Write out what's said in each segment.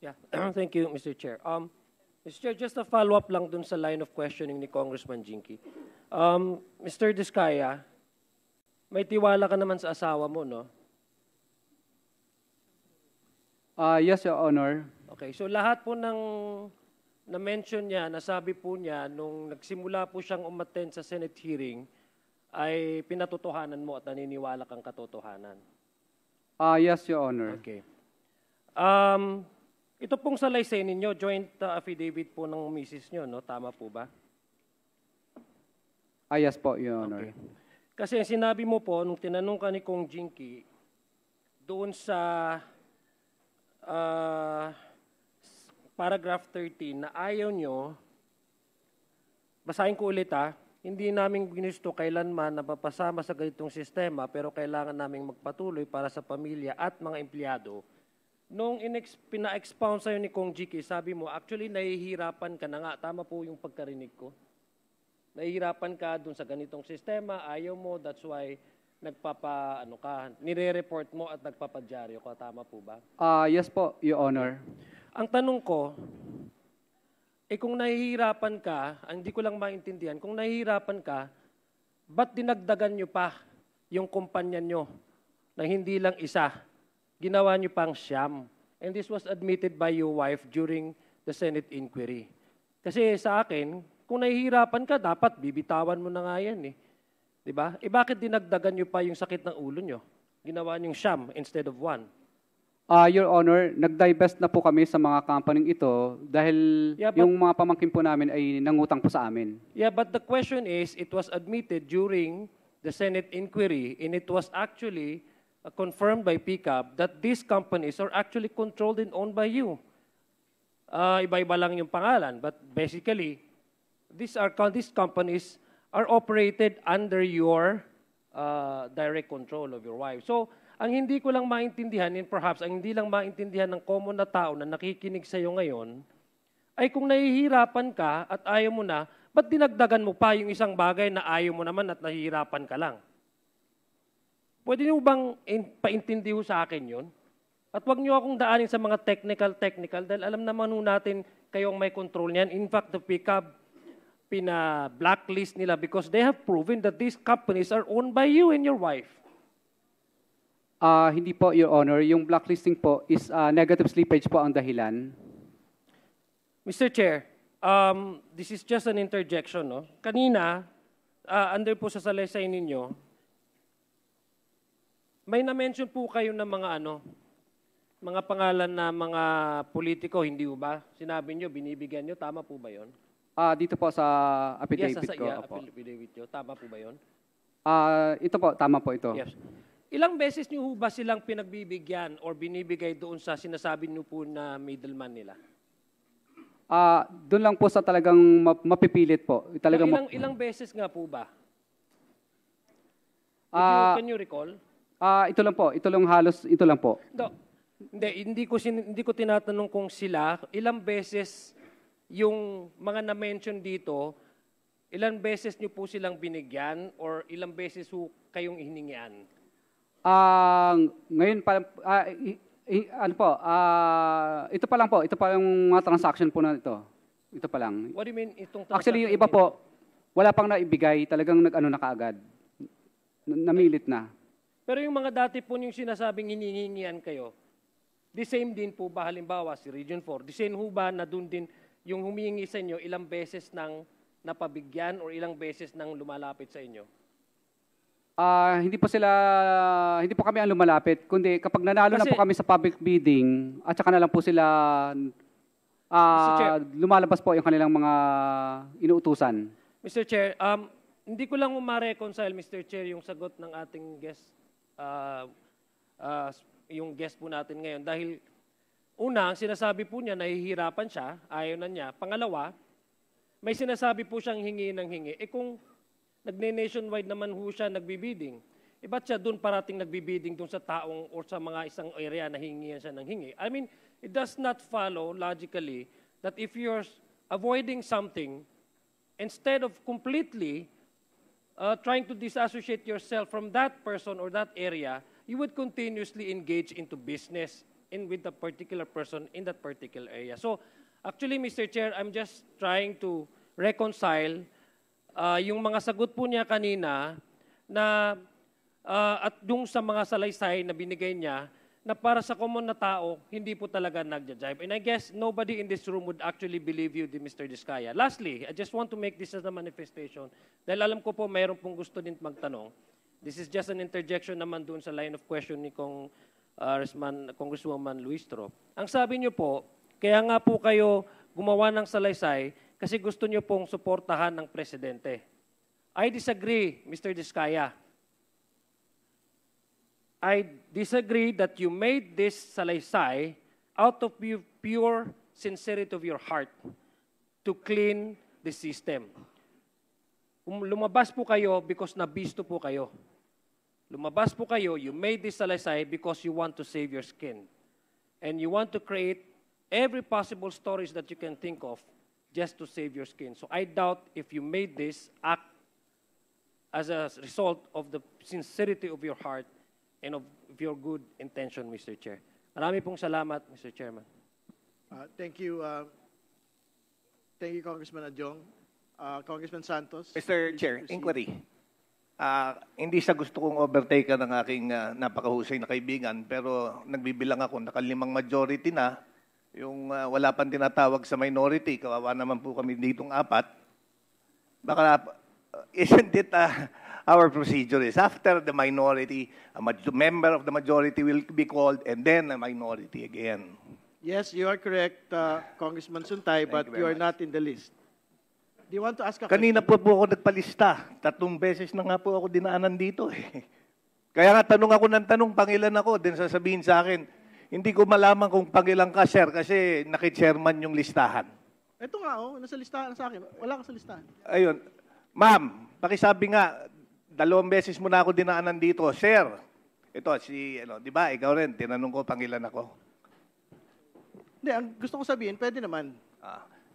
Yeah, thank you, Mr. Chair. Mr. Chair, just a follow-up lang dun sa line of questioning ni Congressman Jinky. Mr. Diskaya, may tiwala ka naman sa asawa mo, no? Yes, Your Honor. Okay, so lahat po ng na-mention niya, nasabi po niya, nung nagsimula po siyang umattend sa Senate hearing, ay pinatotohanan mo at naniniwala kang katotohanan. Yes, Your Honor. Okay. Ito pong salaysay ninyo, joint affidavit po ng misis nyo, no? Tama po ba? Yes po, Your Honor. Okay. Kasi sinabi mo po, nung tinanong ka ni Kong Jinky, doon sa paragraph 13 na ayaw nyo, basahin ko ulit hindi namin ginusto kailanman na papasama sa ganitong sistema pero kailangan namin magpatuloy para sa pamilya at mga empleyado. Nung pina-expound sa'yo ni Kong Jinky, sabi mo, actually nahihirapan ka na nga. Tama po yung pagkarinig ko. Nahihirapan ka dun sa ganitong sistema, ayaw mo, that's why nire-report mo at nagpapadyaryo ka. Tama po ba? Yes po, Your Honor. Ang tanong ko, kung nahihirapan ka, hindi ko lang maintindihan, kung nahihirapan ka, ba't dinagdagan nyo pa yung kumpanya nyo na hindi lang isa? Ginawa nyo pang siyam. And this was admitted by your wife during the Senate inquiry. Kasi sa akin, kung nahihirapan ka, dapat bibitawan mo na nga yan. Diba? Bakit dinagdagan nyo pa yung sakit ng ulo nyo? Ginawa nyo siyam instead of one. Your Honor, nag-divest na po kami sa mga company ito dahil yung mga pamangkin po namin ay nangutang po sa amin. Yeah, but the question is, it was admitted during the Senate inquiry and it was actually confirmed by PCAB that these companies are actually controlled and owned by you. Iba-iba lang yung pangalan, but basically, these companies are operated under your direct control of your wife. So, ang hindi ko lang maintindihan, and perhaps ang hindi lang maintindihan ng common na tao na nakikinig sa iyo ngayon, ay kung nahihirapan ka at ayaw mo na, ba't dinagdagan mo pa yung isang bagay na ayaw mo naman at nahihirapan ka lang? Pwede niyo bang paintindi sa akin yun? At wag niyo akong daanin sa mga technical, dahil alam naman natin kayong may control niyan. In fact, the PCAB, pina-blacklist nila because they have proven that these companies are owned by you and your wife. Hindi po, Your Honor. Yung blacklisting po is negative slippage po ang dahilan. Mr. Chair, this is just an interjection. No? Kanina, under po sa salaysay ninyo, may na-mention po kayo ng mga pangalan na mga politiko, hindi ba? Sinabi nyo, binibigyan nyo, tama po ba yun? Dito po sa affidavit ko. Affidavit nyo, tama po ba yun? Ito po, tama po ito. Yes. Ilang beses nyo ba silang pinagbibigyan or binibigay doon sa sinasabi nyo po na middleman nila? Doon lang po sa talagang mapipilit po. Talagang ilang beses nga po ba? Can you recall? Ito lang po. Ito lang halos, ito lang po. No, hindi ko tinatanong kung sila, ilang beses yung mga na-mention dito, ilang beses nyo po silang binigyan or ilang beses kayong hiningian? Ngayon pa, ito pa lang po. Ito pa yung mga transaction po na ito. Ito pa lang. What do you mean itong transaction? Actually, yung iba po, wala pang naibigay. Talagang nag-ano na kaagad. Namilit na. Pero yung mga dati po yung sinasabing hinihingian kayo, the same din po ba halimbawa si Region 4? The same ho ba na doon din yung humihingi sa inyo ilang beses nang napabigyan or ilang beses nang lumalapit sa inyo? Hindi po kami ang lumalapit, kundi kapag nanalo na po kami sa public bidding, at saka na lang po sila lumalabas po yung kanilang mga inuutusan. Mr. Chair, hindi ko lang ma-reconcile, Mr. Chair, yung sagot ng ating guest, yung guest po natin ngayon. Dahil una, ang sinasabi po niya, nahihirapan siya, ayaw na niya. Pangalawa, may sinasabi po siyang hingi ng hingi. Kung nagne-nationwide naman ho siya nagbibidding, ba't siya doon parating nagbibidding doon sa taong or sa mga isang area na hingihan siya ng hingi? I mean, it does not follow logically that if you're avoiding something, instead of completely trying to disassociate yourself from that person or that area, you would continuously engage into business in with the particular person in that particular area. So, actually, Mr. Chair, I'm just trying to reconcile yung mga sagot po niya kanina na at yung sa mga salaysay na binigay niya na para sa common na tao, hindi po talaga nagja-jive. And I guess nobody in this room would actually believe you, Mr. Diskaya. Lastly, I just want to make this as a manifestation dahil alam ko po mayroon pong gusto din magtanong. This is just an interjection naman doon sa line of question ni Congresswoman Luistro. Ang sabi niyo po, kaya nga po kayo gumawa ng salaysay kasi gusto niyo pong suportahan ng presidente. I disagree, Mr. Diskaya. I disagree that you made this salaysay out of pure sincerity of your heart to clean the system. Lumabas po kayo because nabisto po kayo. Lumabas po kayo, you made this salaysay because you want to save your skin. And you want to create every possible stories that you can think of just to save your skin. So I doubt if you made this act as a result of the sincerity of your heart and of your good intention, Mr. Chair. Marami pong salamat, Mr. Chairman. Thank you, Congressman Adjong. Congressman Santos. Mr. Chair, inquiry. Hindi sa gusto kong overtake ng aking napakahusay na kaibigan, pero nagbibilang ako, nakalimang majority na, yung wala pang tinatawag sa minority, kawawa naman po kami ditong apat. Baka, isn't it our procedure is after the minority, a member of the majority will be called and then a minority again. Yes, you are correct, Congressman Suntay, but you are not in the list. Do you want to ask a Kanina question? po ako nagpalista. 3 beses na nga po ako dinaanan dito. Kaya nga tanong ako ng tanong, pangilan ako, din sasabihin sa akin, hindi ko malaman kung pangilan ka, sir, kasi naki-chairman yung listahan. Ito nga, nasa listahan sa akin. Wala ka sa listahan. Ayun. Ma'am, pakisabi nga, 2 beses mo na ako dinaanan dito. Sir, ito, di ba, ikaw rin, tinanong ko, pangilan ako. Hindi, ang gusto ko sabihin, pwede naman.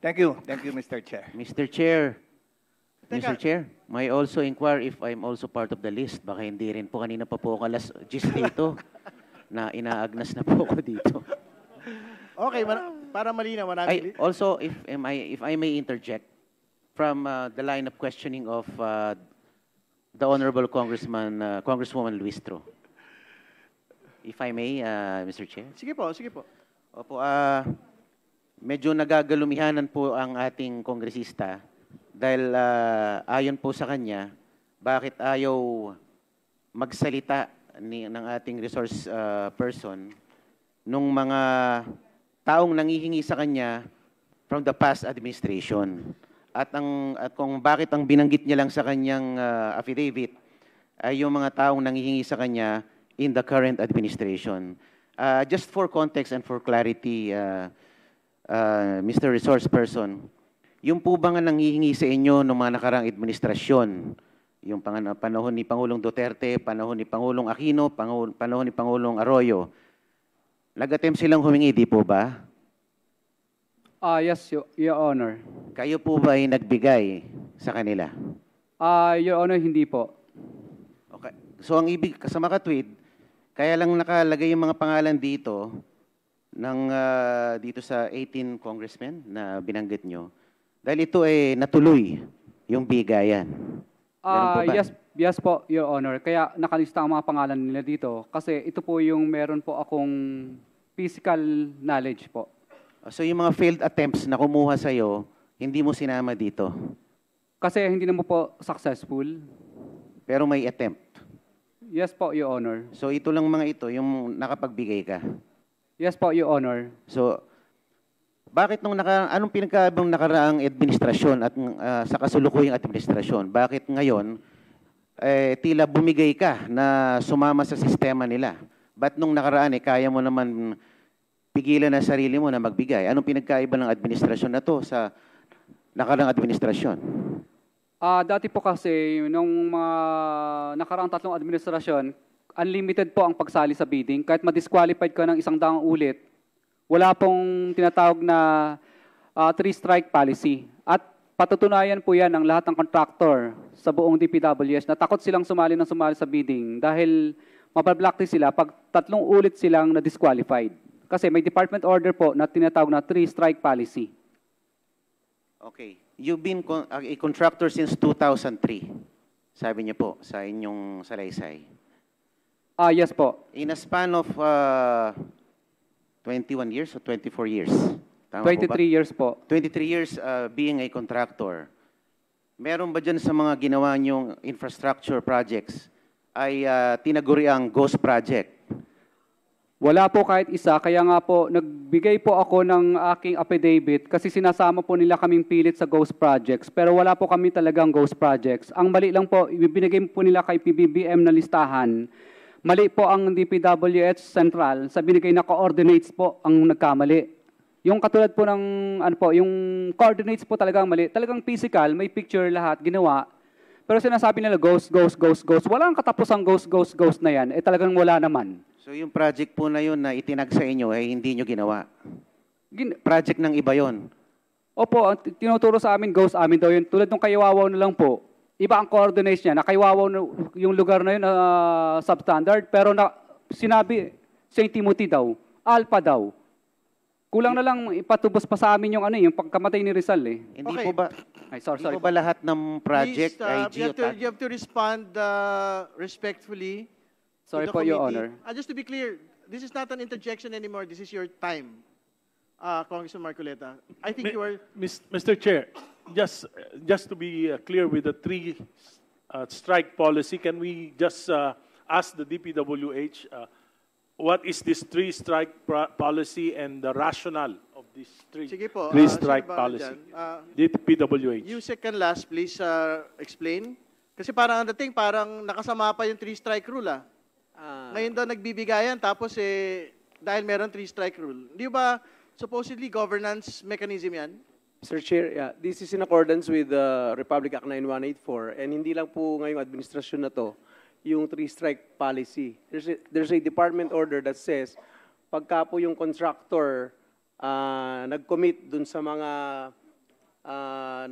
Thank you, Mr. Chair. Mr. Chair, Teka. Mr. Chair, may I also inquire if I'm also part of the list? Baka hindi rin po. Kanina pa po ako alas 10 dito na inaagnas na po ako dito. Okay, para malinaw, marami. Also, if I may interject from the line of questioning of the Honorable Congresswoman Luistro. If I may, Mr. Chair. Sige po, sige po. Opo, medyo nagagalumihanan po ang ating kongresista dahil ayon po sa kanya, bakit ayaw magsalita ng ating resource person nung mga taong nangihingi sa kanya from the past administration. At kung bakit ang binanggit niya lang sa kanyang affidavit ay yung mga taong nangihingi sa kanya in the current administration. Just for context and for clarity, Mr. Resource Person, yung po ba nga nanghihingi sa inyo ng mga nakarang administrasyon, yung panahon ni Pangulong Duterte, panahon ni Pangulong Aquino, panahon ni Pangulong Arroyo, nag-attempt silang humingi, di po ba? Yes, Your Honor. Kayo po ba ay nagbigay sa kanila? Your Honor, hindi po. Okay. So ang ibig, sa makatwid, kaya lang nakalagay yung mga pangalan dito, dito sa 18 congressmen na binanggit nyo, dahil ito ay natuloy yung bigayan. Yes po, Your Honor. Kaya nakalista ang mga pangalan nila dito kasi ito po yung meron po akong physical knowledge po. So yung mga failed attempts na kumuha sa'yo, hindi mo sinama dito? Kasi hindi naman po successful. Pero may attempt? Yes po, Your Honor. So ito lang mga ito, yung nakapagbigay ka? Yes po, Your Honor. So, bakit anong pinagkaibang nakaraang administrasyon at sa kasulukuyang administrasyon, bakit ngayon tila bumigay ka na sumama sa sistema nila? Ba't nung nakaraan kaya mo naman pigilan ang sarili mo na magbigay? Anong pinagkaiba ng administrasyon na to sa nakaraang administrasyon? Dati po kasi, nung mga nakaraang 3 administrasyon, unlimited po ang pagsali sa bidding. Kahit ma-disqualified ka ng 100 ulit, wala pong tinatawag na 3-strike policy. At patutunayan po yan ng lahat ng contractor sa buong DPWS na takot silang sumali sa bidding dahil mapablocklist sila pag 3 ulit silang na-disqualified. Kasi may department order po na tinatawag na 3-strike policy. Okay. You've been a contractor since 2003. Sabi niyo po sa inyong salaysay. Yes po. In a span of 21 years or 24 years? Tama 23 po ba? years po. 23 years being a contractor. Meron ba dyan sa mga ginawa niyong infrastructure projects ay tinaguriang ghost project? Wala po kahit isa, kaya nga po nagbigay po ako ng aking affidavit kasi sinasama po nila kaming pilit sa ghost projects pero wala po kami talagang ghost projects. Ang mali lang po, ibinigay po nila kay PBBM na listahan. Mali po ang DPWH Central sa binigay na coordinates po ang nagkamali. Yung katulad po ng ano po, yung coordinates po talagang mali. Talagang physical, may picture lahat ginawa. Pero sinasabi nila ghost, ghost, ghost, ghost. Wala ang katapusang ghost, ghost, ghost na yan. Eh talagang wala naman. So yung project po na yun na itinag sa inyo ay hindi nyo ginawa? Project ng iba yon. Opo, ang tinuturo sa amin, ghost amin daw yun. Tulad ng Kaywawaw na lang po. Iba ang coordinates niya. Na Kaywawaw na yung lugar na yun substandard. Pero na, sinabi, St. Timothy daw. Alpha daw. Kulang na lang ipatubos pa sa amin yung ano yung pagkamatay ni Rizal eh. Hindi Okay. po ba? Ay, sorry. Hindi po ba lahat ng project Please, ay you geotag? have to respond respectfully. Sorry to the po, Your committee. Honor. Just to be clear, this is not an interjection anymore. This is your time, Congressman Marcoleta. I think you are... Mr. Chair, just to be clear with the 3-strike policy, can we just ask the DPWH what is this 3-strike policy and the rationale of this Sige po, 3-strike sino ba policy? dyan? DPWH. You second last, please explain. Kasi parang ang dating, parang nakasama pa yung 3-strike rule Ngayon daw nagbibigayan, tapos dahil meron 3-strike rule. Hindi ba supposedly governance mechanism yan? Mr. Chair, yeah, this is in accordance with the Republic Act 9184 and hindi lang po ngayong administrasyon na to yung 3-strike policy. There's a department order that says pagka po yung contractor nag-commit dun sa mga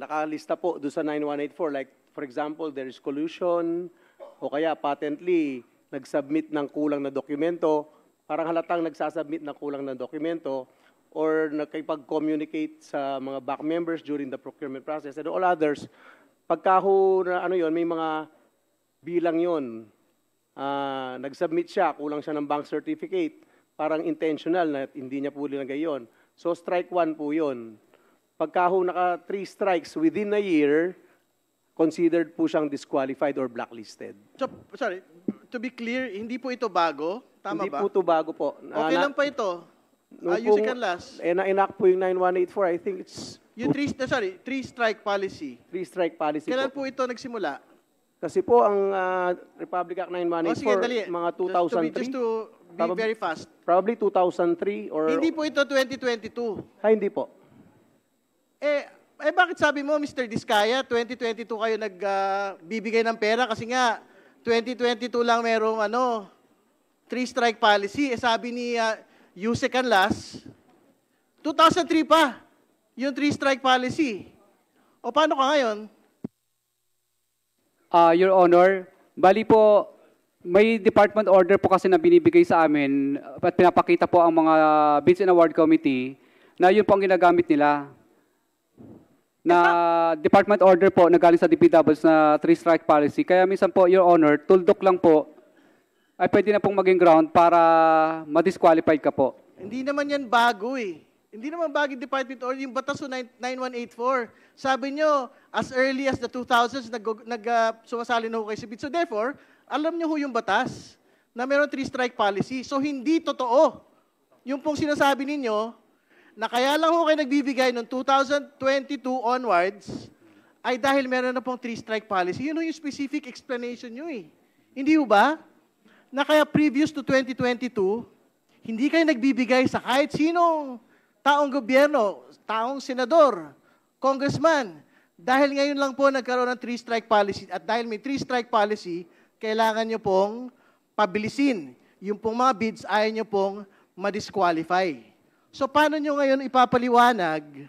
nakalista po dun sa 9184, like for example, there is collusion o kaya patently nag-submit ng kulang na dokumento, parang halatang nagsasubmit ng kulang na dokumento or nakipag-communicate sa mga back members during the procurement process and all others, pagka ho na ano yon, may mga bilang yon, nag-submit siya, kulang siya ng bank certificate, parang intentional na hindi niya po linagay yon. So strike 1 po yon. Pagka ho naka 3 strikes within a year, considered po siyang disqualified or blacklisted. So, sorry, to be clear, hindi po ito bago? Tama Hindi ba? po ito bago po. Okay lang pa ito. You second last. Na-enact po yung 9184, I think it's Yung 3-strike policy. 3-strike policy Kailan po. po ito nagsimula? Kasi po ang Republic Act 9184, Sige, dali. mga Just 2003, to be very fast. probably 2003 or... Hindi po ito 2022. Hindi po. Bakit sabi mo, Mr. Diskaya, 2022 kayo nagbibigay ng pera kasi nga 2022 lang merong 3-strike policy. Sabi ni Yusek Canlas, 2003 pa yung 3-strike policy. O paano ka ngayon? Your Honor, bali po, may department order po kasi na binibigay sa amin at pinapakita po ang mga Bids and Award Committee na yun po ang ginagamit nila. Na department order po na galing sa DPWs na 3-strike policy. Kaya minsan po, Your Honor, tuldok lang po ay pwede na pong maging ground para ma-disqualified ka po. Hindi naman yan bago eh. Hindi naman bago yung department order. Yung batas 9184. Sabi nyo, as early as the 2000s, sumasali na ho kayo sa bid. So therefore, alam nyo ho yung batas na meron 3-strike policy. So hindi totoo. Yung pong sinasabi ninyo, na kaya lang ho kayo nagbibigay noong 2022 onwards, ay dahil meron na pong 3-strike policy. Yun ho yung specific explanation nyo eh. Hindi ho ba? Na kaya previous to 2022, hindi kayo nagbibigay sa kahit sinong taong gobyerno, taong senador, congressman. Dahil ngayon lang po nagkaroon ng 3-strike policy at dahil may 3-strike policy, kailangan nyo pong pabilisin. Yung pong mga bids, ayaw nyo pong ma-disqualify. So paano nyo ngayon ipapaliwanag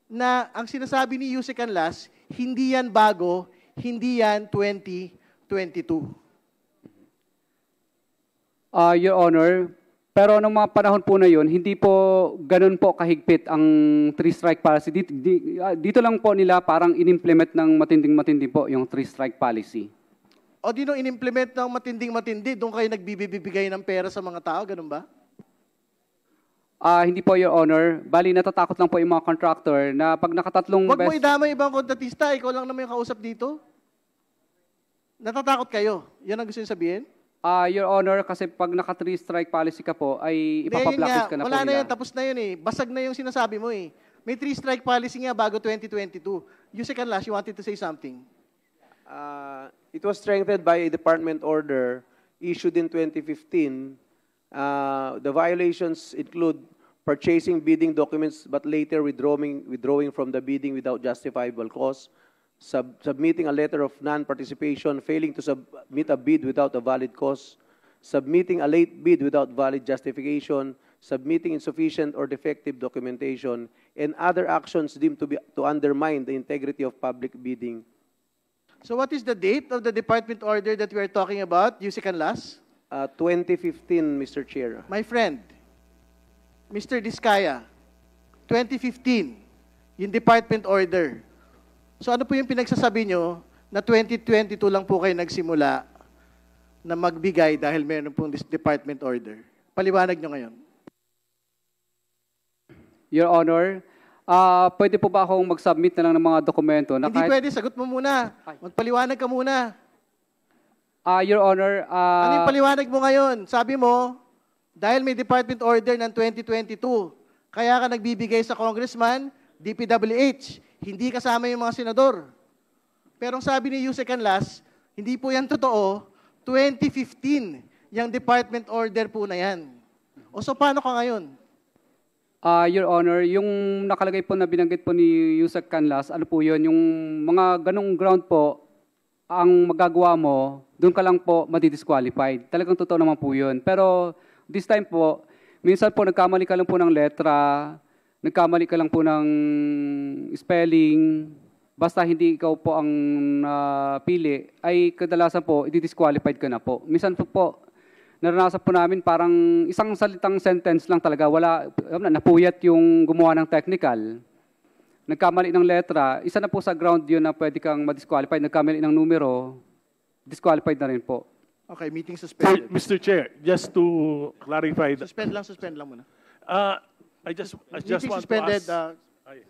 na ang sinasabi ni Yusek Canlas, hindi yan bago, hindi yan 2022? Your Honor, Pero nung mga panahon po na yun, hindi po ganun po kahigpit ang three-strike policy. Dito lang po nila parang inimplement ng matinding-matindi po yung three-strike policy. O di nung in-implement ng matinding-matindi, doon kayo nagbibigay ng pera sa mga tao, ganun ba? Hindi po, Your Honor. Bali, natatakot lang po yung mga contractor na pag nakatatlong Huwag mo idamay ibang kontratista, ikaw lang naman yung kausap dito. Natatakot kayo. Yan ang gusto niyo sabihin? Your Honor, kasi pag naka-three-strike policy ka po, ay Hindi, yun ipapablacklist nga. ka na po Wala na nila. yun, tapos na yun eh. Basag na yung sinasabi mo eh. May three-strike policy nga bago 2022. Yusek Canlas, you wanted to say something? It was strengthened by a department order issued in 2015. The violations include purchasing bidding documents but later withdrawing from the bidding without justifiable cause, submitting a letter of non-participation, failing to submit a bid without a valid cause, submitting a late bid without valid justification, submitting insufficient or defective documentation, and other actions deemed to undermine the integrity of public bidding. So what is the date of the department order that we are talking about, Yusek Canlas? 2015, Mr. Chair. My friend, Mr. Diskaya, 2015, yung department order. So ano po yung pinagsasabi nyo na 2022 lang po kayo nagsimula na magbigay dahil meron pong department order? Paliwanag nyo ngayon. Your Honor, pwede po ba akong mag-submit na lang ng mga dokumento? Na Hindi pwede, sagot mo muna. Magpaliwanag ka muna. Your Honor, Ano yung paliwanag mo ngayon? Sabi mo, dahil may department order ng 2022, kaya ka nagbibigay sa congressman, DPWH, hindi kasama yung mga senador. Pero ang sabi ni Yusek Canlas, hindi po yan totoo, 2015, yung department order po na yan. O so paano ka ngayon? Your Honor, yung nakalagay po na binanggit po ni Yusek Canlas, ano po yun, yung mga ganong ground po, ang magagawa mo, doon ka lang po madi-disqualified. Talagang totoo naman po yun. Pero this time po, minsan po nagkamali ka lang po ng letra, nagkamali ka lang po ng spelling, basta hindi ikaw po ang pili, ay kadalasan po, i-disqualified ka na po. Minsan po, naranasan po namin parang isang salitang sentence lang talaga, napuyat yung gumawa ng technical. Nagkamali ng letra, isa na po sa ground yun na pwede kang ma-disqualified. Nagkamali ng numero, disqualified na rin po. Okay, meeting suspended. Mr. Chair, just to clarify, Suspend lang muna. I just Meeting want suspended. to ask.